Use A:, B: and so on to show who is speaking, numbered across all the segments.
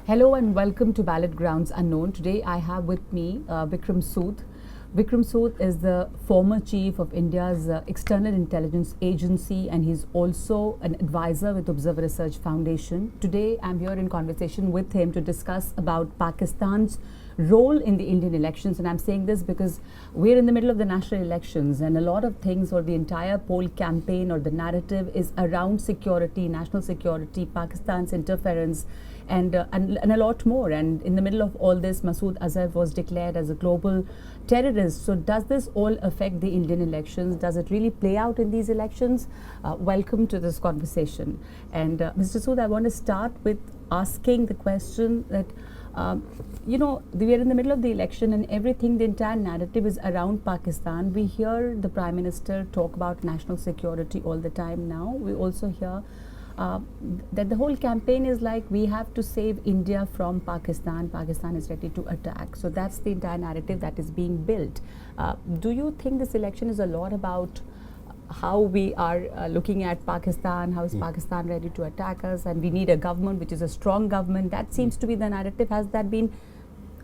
A: Hello and welcome to Ballot Grounds Unknown. Today I have with me Vikram Sood. Vikram Sood is the former chief of India's External Intelligence Agency, and he's also an advisor with Observer Research Foundation. Today I'm here in conversation with him to discuss about Pakistan's role in the Indian elections, and I'm saying this because we're in the middle of the national elections and a lot of things, or the entire poll campaign or the narrative is around security, national security, Pakistan's interference, and a lot more. And in the middle of all this, Masood Azhar was declared as a global terrorist. So does this all affect the Indian elections? Does it really play out in these elections? Welcome to this conversation. And Mr. Sood, I want to start with asking the question that we are in the middle of the election and everything, the entire narrative is around Pakistan. We hear the Prime Minister talk about national security all the time now. We also hear that the whole campaign is like, we have to save India from Pakistan. Pakistan is ready to attack. So that's the entire narrative that is being built. Do you think this election is a lot about how we are looking at Pakistan, how is Pakistan ready to attack us, and we need a government which is a strong government? That seems to be the narrative. Has that been,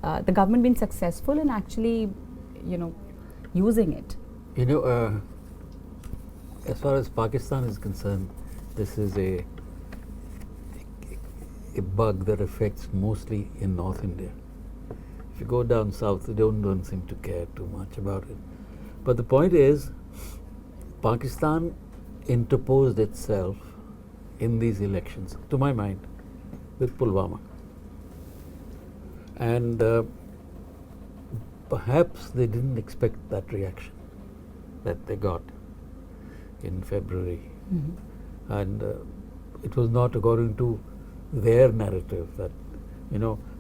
A: the government been successful in actually, using it?
B: As far as Pakistan is concerned, this is a bug that affects mostly in North India. If you go down south, they don't seem to care too much about it. But the point is, Pakistan interposed itself in these elections, to my mind, with Pulwama. And perhaps they didn't expect that reaction that they got in February. And it was not according to their narrative that,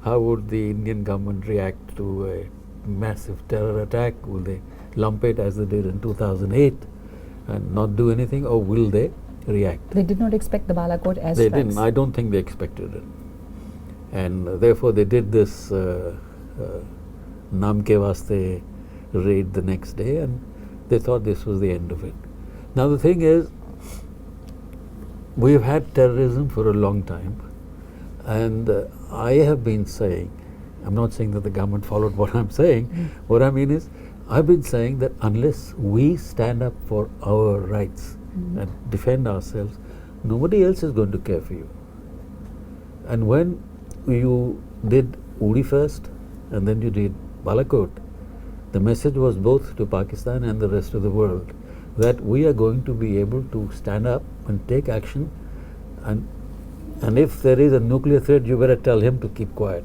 B: how would the Indian government react to a massive terror attack? Will they lump it as they did in 2008 and not do anything, or will they react?
A: They did not expect the Balakot airstrikes.
B: They didn't. I don't think they expected it. And therefore they did this Naam ke Vaste raid the next day, and they thought this was the end of it. Now the thing is, we've had terrorism for a long time, and I have been saying, I'm not saying that the government followed what I'm saying, what I mean is, I've been saying that unless we stand up for our rights and defend ourselves, nobody else is going to care for you. And when you did Uri first, and then you did Balakot, the message was both to Pakistan and the rest of the world that we are going to be able to stand up and take action, and if there is a nuclear threat, you better tell him to keep quiet.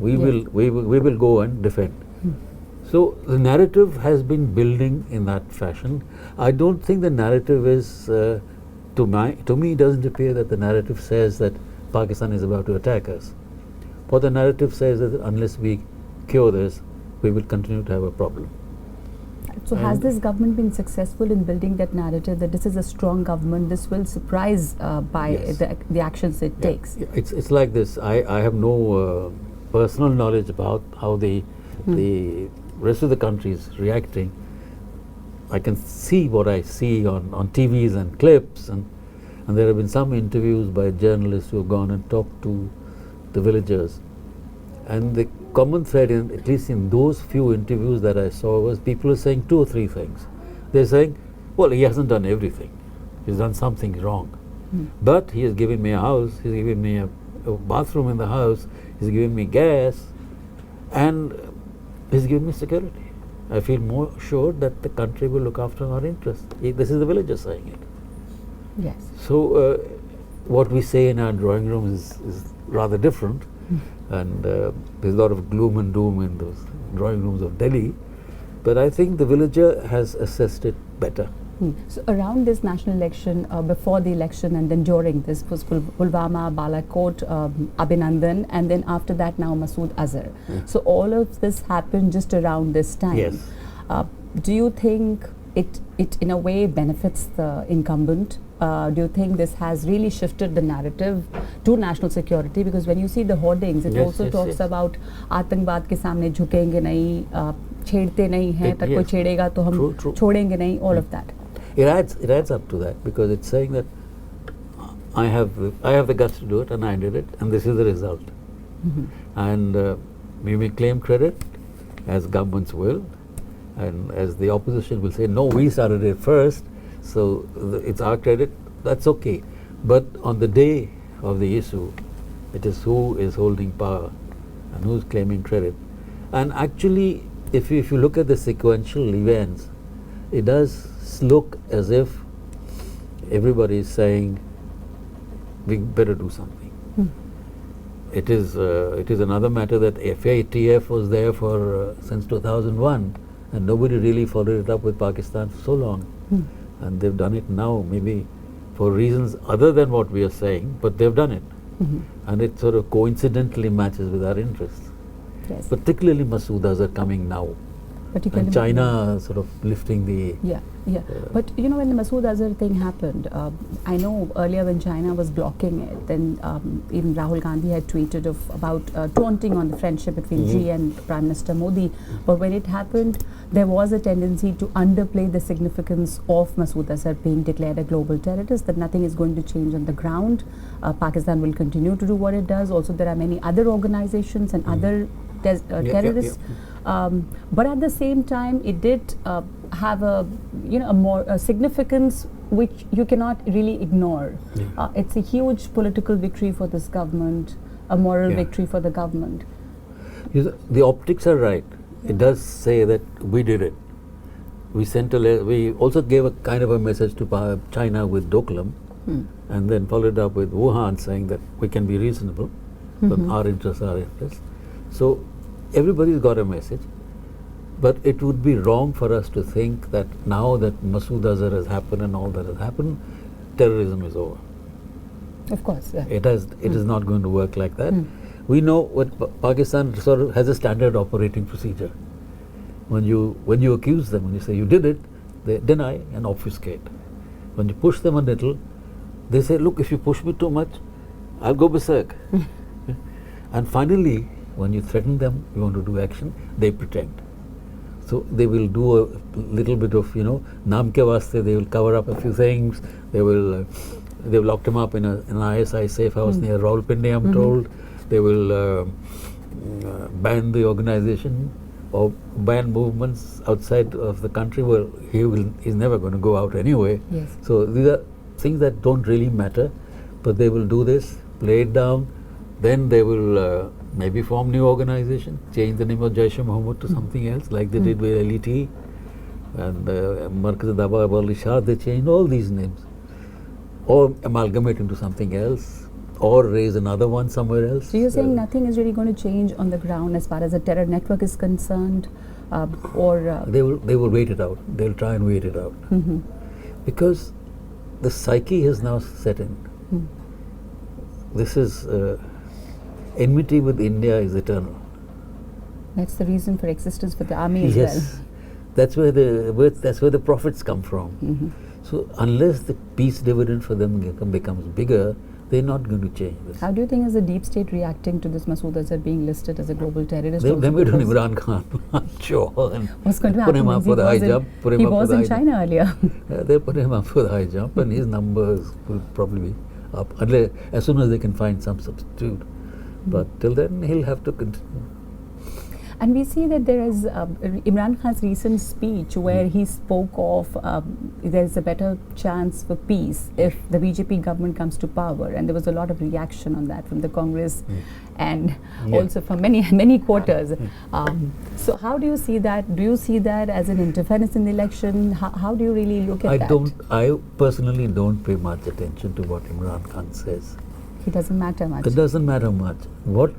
B: We will go and defend. So the narrative has been building in that fashion. I don't think the narrative is, to me it doesn't appear that the narrative says that Pakistan is about to attack us. What the narrative says is that unless we cure this, we will continue to have a problem.
A: So has this government been successful in building that narrative that this is a strong government, this will surprise by the actions it takes?
B: Yeah. It's like this. I have no personal knowledge about how the rest of the country is reacting. I can see what I see on TVs and clips, and there have been some interviews by journalists who have gone and talked to the villagers. And the common thread, at least in those few interviews that I saw, was people are saying two or three things. They're saying, well, he hasn't done everything. He's done something wrong. But he has given me a house, he's given me a bathroom in the house, he's given me gas, and he's given me security. I feel more sure that the country will look after our interests. This is the villagers saying it.
A: Yes.
B: So what we say in our drawing rooms is rather different. And there's a lot of gloom and doom in those drawing rooms of Delhi, but I think the villager has assessed it better.
A: So around this national election, before the election and then during this was Pulwama, Balakot, Abhinandan, and then after that now Masood Azhar. So all of this happened just around this time.
B: Yes.
A: Do you think it in a way benefits the incumbent? Do you think this has really shifted the narrative to national security? Because when you see the hoardings, it also talks about आतंकवाद के सामने झुकेंगे नहीं, छेड़ते नहीं हैं, तक कोई छेड़ेगा तो हम छोड़ेंगे नहीं, all of that.
B: It adds up to that, because it's saying that I have the guts to do it, and I did it, and this is the result. And we may claim credit, as governments will, and as the opposition will say, no, we started it first, so it's our credit. That's okay. But on the day of the issue, it is who is holding power and who's claiming credit. And actually, if you look at the sequential events, it does look as if everybody is saying we better do something. It is another matter that FATF was there for since 2001, and nobody really followed it up with Pakistan for so long. And they've done it now, maybe for reasons other than what we are saying, but they've done it. And it sort of coincidentally matches with our interests.
A: Yes.
B: Particularly Masood Azhar coming now. And China sort of lifting the...
A: But you know, when the Masood Azhar thing happened, I know earlier when China was blocking it, then even Rahul Gandhi had tweeted about taunting on the friendship between Xi and Prime Minister Modi. But when it happened, there was a tendency to underplay the significance of Masood Azhar being declared a global terrorist, that nothing is going to change on the ground. Pakistan will continue to do what it does. Also, there are many other organizations and other terrorists. But at the same time, it did have a more significance which you cannot really ignore. It's a huge political victory for this government, a moral victory for the government.
B: The optics are right. It does say that we did it. We sent we also gave a kind of a message to China with Doklam, and then followed up with Wuhan saying that we can be reasonable, but our interests are interests. So everybody's got a message, but it would be wrong for us to think that now that Masood Azhar has happened and all that has happened, terrorism is over.
A: Of course,
B: it is not going to work like that. We know what Pakistan sort of has a standard operating procedure. When you accuse them, when you say you did it, they deny and obfuscate. When you push them a little, they say, look, if you push me too much, I'll go berserk. And finally, when you threaten them, you want to do action, they pretend. So they will do a little bit of, naam ke vaste, they will cover up a few things. They've locked him up in an ISI safe house near Rawalpindi, I'm told. They will ban the organization or ban movements outside of the country where he's never going to go out anyway.
A: Yes.
B: So these are things that don't really matter, but they will do this, play it down. Then they will maybe form new organization, change the name of Jaish-e-Mohammed to something else, like they did with LET and Markaz Daba Abali Shah. They changed all these names, or amalgamate into something else, or raise another one somewhere else.
A: So you're saying nothing is really going to change on the ground as far as a terror network is concerned, or
B: they will wait it out. They'll try and wait it out because the psyche has now set in. This is enmity with India is eternal.
A: That's the reason for existence for the army as well.
B: That's where the profits come from. So unless the peace dividend for them becomes bigger, they're not going to change this.
A: How do you think is the deep state reacting to this Masood Azhar being listed as a global terrorist?
B: They made on Imran Khan, sure.
A: What's going to happen?
B: Put him up for the high jump.
A: He was in China earlier.
B: They put him up for the high jump, and his numbers will probably be up as soon as they can find some substitute. But till then, he'll have to continue.
A: And we see that there is Imran Khan's recent speech where he spoke of there's a better chance for peace if the BJP government comes to power, and there was a lot of reaction on that from the Congress and also from many quarters. So how do you see that? Do you see that as an interference in the election? How do you really look at that?
B: I personally don't pay much attention to what Imran Khan says.
A: It doesn't matter much.
B: It doesn't matter much. What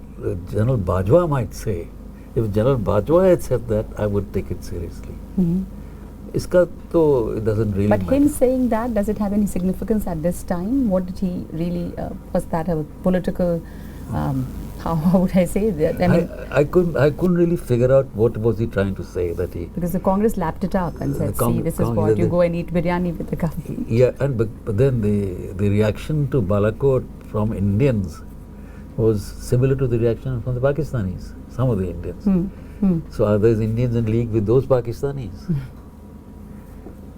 B: General Bajwa might say, if General Bajwa had said that, I would take it seriously. Iska to it doesn't really matter.
A: But him saying that, does it have any significance at this time? What did he really, was that a political, how would I say that?
B: I couldn't really figure out what was he trying to say that he...
A: Because the Congress lapped it up and said, see, this is what, you go and eat biryani with the government.
B: Yeah, but then the reaction to Balakot from Indians was similar to the reaction from the Pakistanis, some of the Indians. So are those Indians in league with those Pakistanis?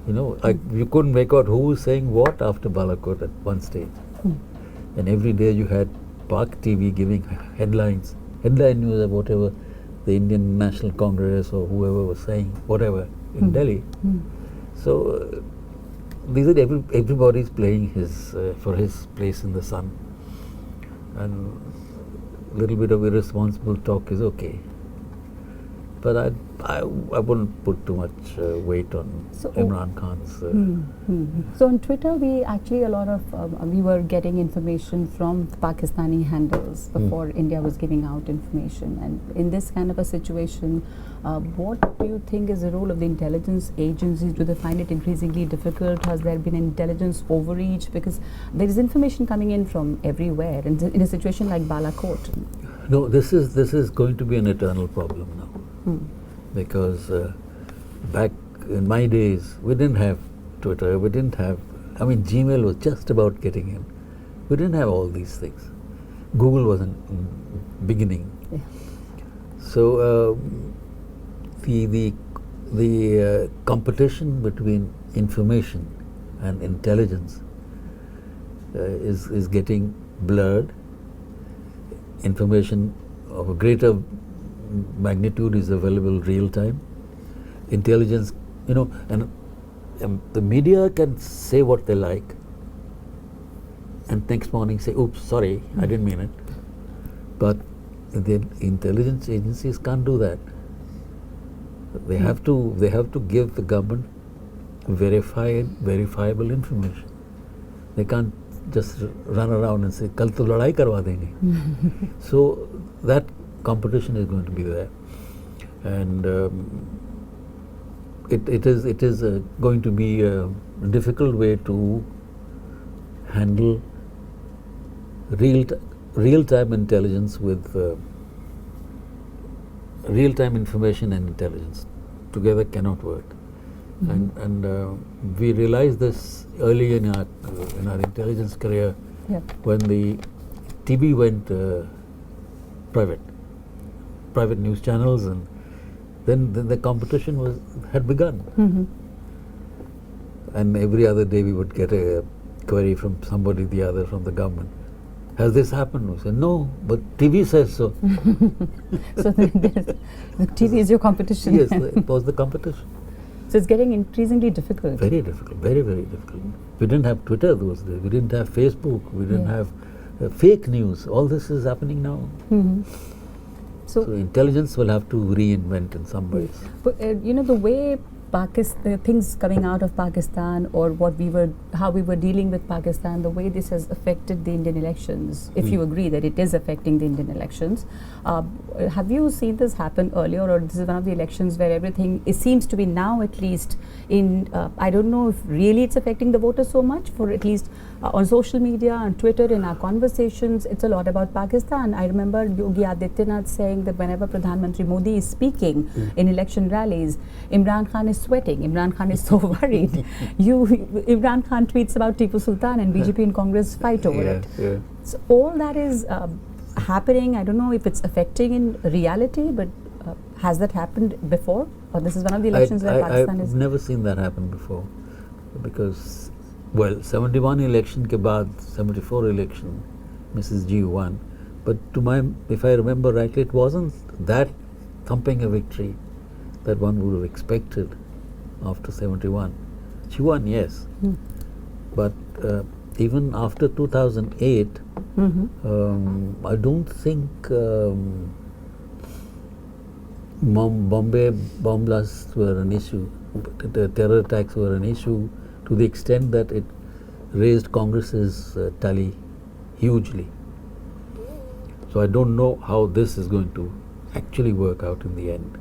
B: You couldn't make out who was saying what after Balakot at one stage. and every day you had Pak TV giving headline news of whatever the Indian National Congress or whoever was saying, whatever, in Delhi. So these are everybody's playing his for his place in the sun, and a little bit of irresponsible talk is okay. But I wouldn't put too much weight on Imran Khan's.
A: So on Twitter, we actually we were getting information from Pakistani handles before India was giving out information. And in this kind of a situation, what do you think is the role of the intelligence agencies? Do they find it increasingly difficult? Has there been intelligence overreach? Because there is information coming in from everywhere. And in a situation like Balakot.
B: No, this is going to be an eternal problem now. Because back in my days, we didn't have Twitter, we didn't have, Gmail was just about getting in. We didn't have all these things. Google wasn't beginning.
A: Yeah.
B: So the competition between information and intelligence is getting blurred. Information of a greater magnitude is available real time. Intelligence, and the media can say what they like, and next morning say, "Oops, sorry, I didn't mean it." But the intelligence agencies can't do that. They have to give the government verifiable information. They can't just run around and say, "Kal to ladai karwa denge." So that competition is going to be there, and it is going to be a difficult way to handle real-time intelligence with real-time information and intelligence together cannot work. And we realized this early in our intelligence career, when the TV went private news channels, and then the competition had begun. And every other day we would get a query from somebody the other from the government. Has this happened? We said, no, but TV says so.
A: So the TV is your competition.
B: Yes, it was the competition.
A: So it's getting increasingly difficult.
B: Very difficult, very, very difficult. We didn't have Twitter those days. We didn't have Facebook. We didn't have fake news. All this is happening now. So intelligence will have to reinvent in some ways.
A: But the way things coming out of Pakistan, or how we were dealing with Pakistan, the way this has affected the Indian elections, if you agree that it is affecting the Indian elections, have you seen this happen earlier, or this is one of the elections where everything, it seems to be now at least I don't know if really it's affecting the voters so much, for at least on social media, on Twitter, in our conversations, it's a lot about Pakistan. I remember Yogi Adityanath saying that whenever Pradhan Mantri Modi is speaking in election rallies, Imran Khan is sweating. Imran Khan is so worried. Imran Khan tweets about Tipu Sultan, and BJP and Congress fight over it. So all that is happening. I don't know if it's affecting in reality, but has that happened before? Or this is one of the elections where Pakistan is...
B: I've never seen that happen before, because, 71 election ke baad, 74 election, Mrs. G won. But if I remember rightly, it wasn't that thumping a victory that one would have expected after 71. She won, yes. But even after 2008, I don't think Bombay bomb blasts were an issue. The terror attacks were an issue to the extent that it raised Congress's tally hugely. So I don't know how this is going to actually work out in the end.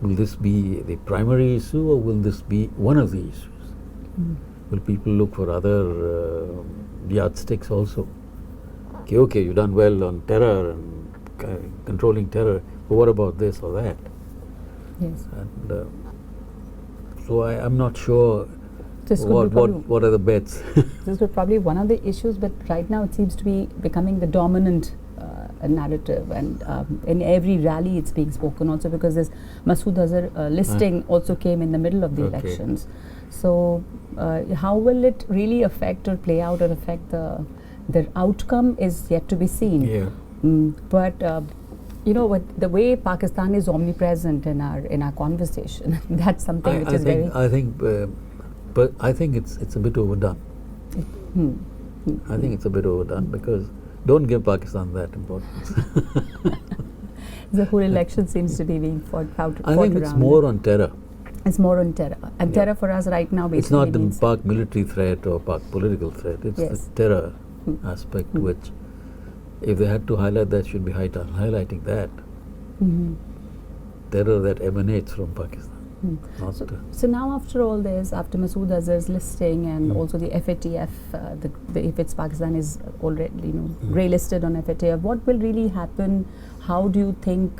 B: Will this be the primary issue, or will this be one of the issues? Will people look for other yardsticks also? Okay, you've done well on terror and controlling terror, but what about this or that?
A: Yes.
B: And so I'm not sure what are the bets.
A: This was probably one of the issues, but right now it seems to be becoming the dominant narrative, and in every rally it's being spoken, also because this Masood Azhar listing also came in the middle of the elections. So how will it really affect or play out or affect the The outcome is yet to be seen.
B: Yeah.
A: But you know what? The way Pakistan is omnipresent in our conversation, that's something which is very.
B: But I think it's a bit overdone. I think it's a bit overdone because don't give Pakistan that importance.
A: The whole election seems to be being fought
B: I think it's more on terror.
A: It's more on terror, and terror for us right now basically
B: it's not the
A: means
B: Pak military threat or Pak political threat. It's the terror aspect, which, if they had to highlight that, should be highlighting that terror that emanates from Pakistan.
A: So now, after all this, after Masood Azhar's listing and also the FATF, if it's Pakistan is already grey listed on FATF, what will really happen? How do you think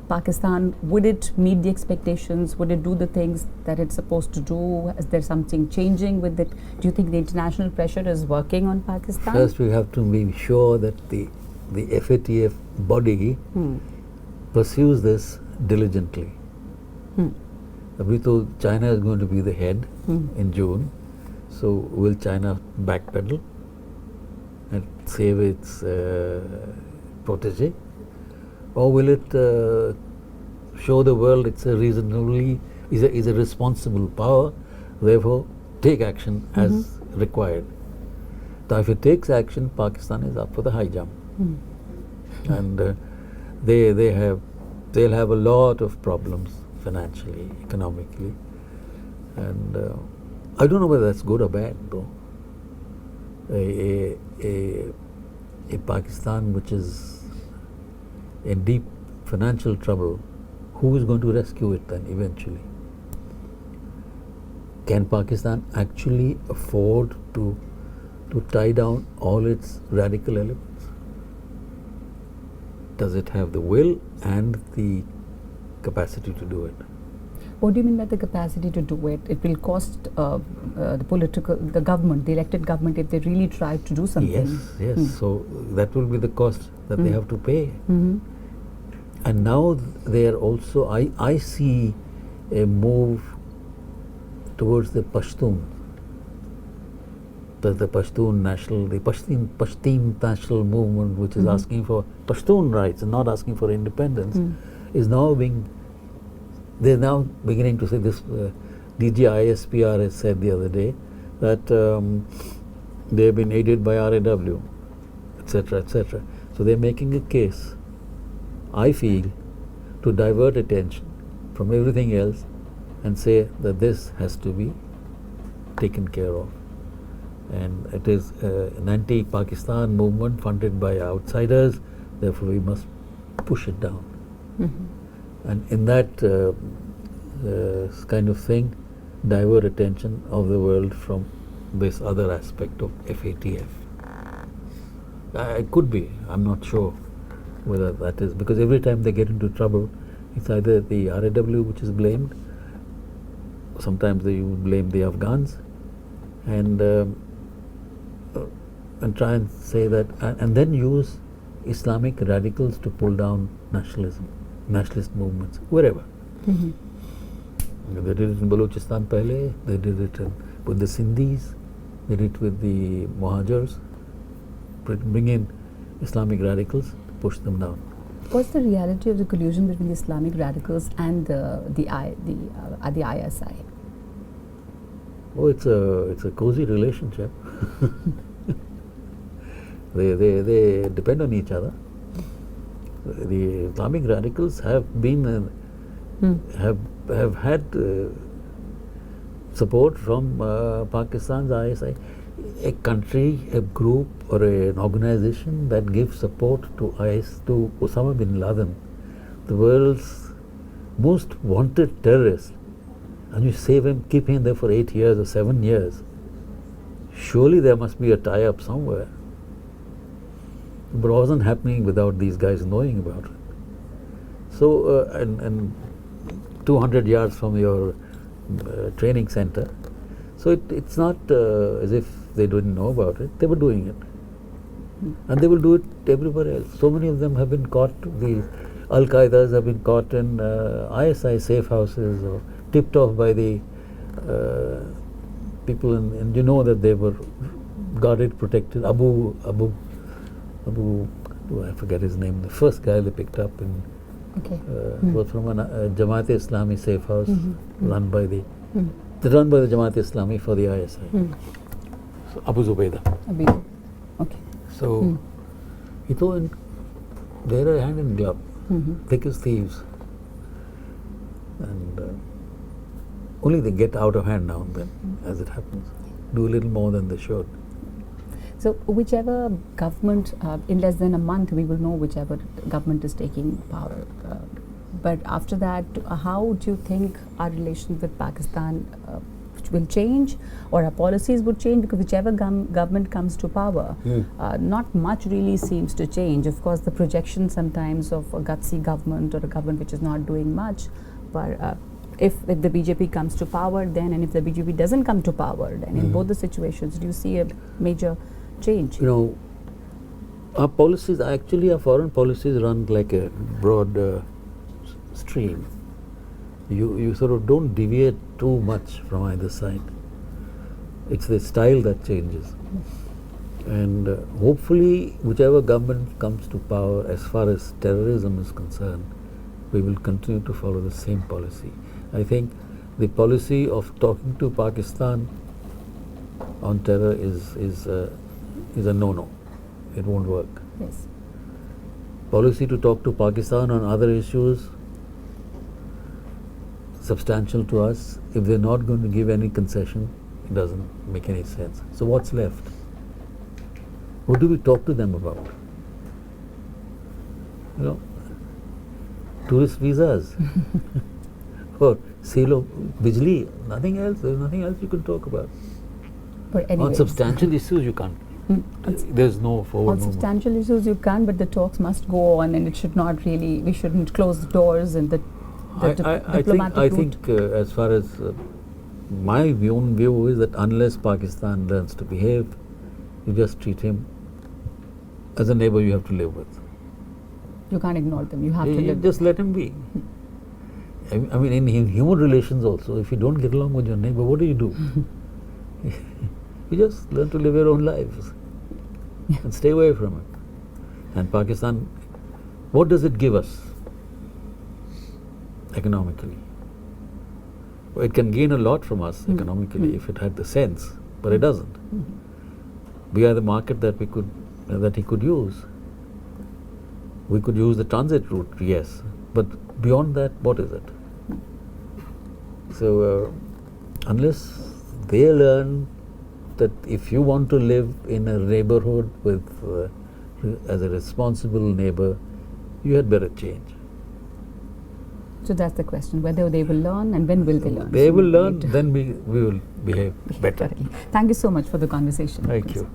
A: Pakistan, would it meet the expectations? Would it do the things that it's supposed to do? Is there something changing with it? Do you think the international pressure is working on Pakistan?
B: First, we have to be sure that the FATF body pursues this diligently. We thought China is going to be the head in June. So will China backpedal and save its protege? Or will it show the world it's a is a responsible power, therefore take action as required? So if it takes action, Pakistan is up for the high jump. And they'll have a lot of problems financially, economically. And I don't know whether that's good or bad though. A Pakistan which is in deep financial trouble, who is going to rescue it then eventually? Can Pakistan actually afford to tie down all its radical elements? Does it have the will and the capacity to do it?
A: What do you mean by the capacity to do it? It will cost the government, the elected government, if they really try to do something.
B: Yes. So that will be the cost that they have to pay. And now they are also, I see a move towards the Pashtun, the Pashtun national movement, which is asking for Pashtun rights and not asking for independence, is now they're now beginning to say this. DG ISPR has said the other day that they have been aided by R&AW, etc., etc. So they're making a case, I feel, to divert attention from everything else and say that this has to be taken care of. And it is an anti-Pakistan movement funded by outsiders, therefore we must push it down. And in that kind of thing, divert attention of the world from this other aspect of FATF. It could be, I'm not sure whether that is, because every time they get into trouble, it's either the R&AW which is blamed, sometimes they blame the Afghans, and try and say that, and then use Islamic radicals to pull down nationalist movements, wherever. They did it in Balochistan pehle, they did it with the Sindhis, they did it with the Muhajirs, bring in Islamic radicals, push them down.
A: What's the reality of the collusion between the Islamic radicals and the ISI?
B: Oh, it's a cozy relationship. They depend on each other. The Islamic radicals have been have had support from Pakistan's ISI, a country, a group, or an organization that gives support to Osama bin Laden, the world's most wanted terrorist, and you save him, keep him there for 8 years or 7 years. Surely there must be a tie-up somewhere. But it wasn't happening without these guys knowing about it. So, and 200 yards from your training center. So it's not as if they didn't know about it. They were doing it. And they will do it everywhere else. So many of them have been caught, the Al-Qaedas have been caught in ISI safe houses or tipped off by the people, and you know that they were guarded, protected. Abu, I forget his name. The first guy they picked up in was from a Jamaat-e-Islami safe house run by the Jamaat-e-Islami for the ISI. So Abu Zubaydah.
A: Okay.
B: So he told they're hand in glove, thick as thieves, and only they get out of hand now and then, as it happens. Do a little more than they should.
A: So whichever government, in less than a month, we will know whichever government is taking power. But after that, how do you think our relations with Pakistan will change, or our policies would change? Because whichever government comes to power, not much really seems to change. Of course, the projection sometimes of a gutsy government or a government which is not doing much, but if the BJP comes to power, then, and if the BJP doesn't come to power, then in both the situations, do you see a major change?
B: You know, our policies, actually our foreign policies run like a broad stream. You sort of don't deviate too much from either side. It's the style that changes. And hopefully, whichever government comes to power, as far as terrorism is concerned, we will continue to follow the same policy. I think the policy of talking to Pakistan on terror is a no-no. It won't work.
A: Yes.
B: Policy to talk to Pakistan on other issues, substantial to us, if they're not going to give any concession, it doesn't make any sense. So what's left? What do we talk to them about? You know, tourist visas or sale of bijli, nothing else. There's nothing else you can talk about.
A: But anyways,
B: on substantial issues you can't. There's no forward
A: on
B: movement.
A: substantial issues you can, but the talks must go on, and it should not really, we shouldn't close the doors in the diplomatic
B: I
A: route.
B: think as far as my own view is that unless Pakistan learns to behave, you just treat him as a neighbor you have to live with.
A: You can't ignore them. You have to
B: You
A: live.
B: just let him be. I mean, in human relations also, if you don't get along with your neighbor, what do? You just learn to live your own lives and stay away from it. And Pakistan, what does it give us economically? Well, it can gain a lot from us economically if it had the sense, but it doesn't. We are the market that he could use. We could use the transit route, yes, but beyond that, what is it? So unless they learn that if you want to live in a neighborhood with as a responsible neighbor, you had better change.
A: So that's the question, whether they will learn and when will they learn.
B: They will learn, then we will behave better.
A: Thank you so much for the conversation.
B: Thank you.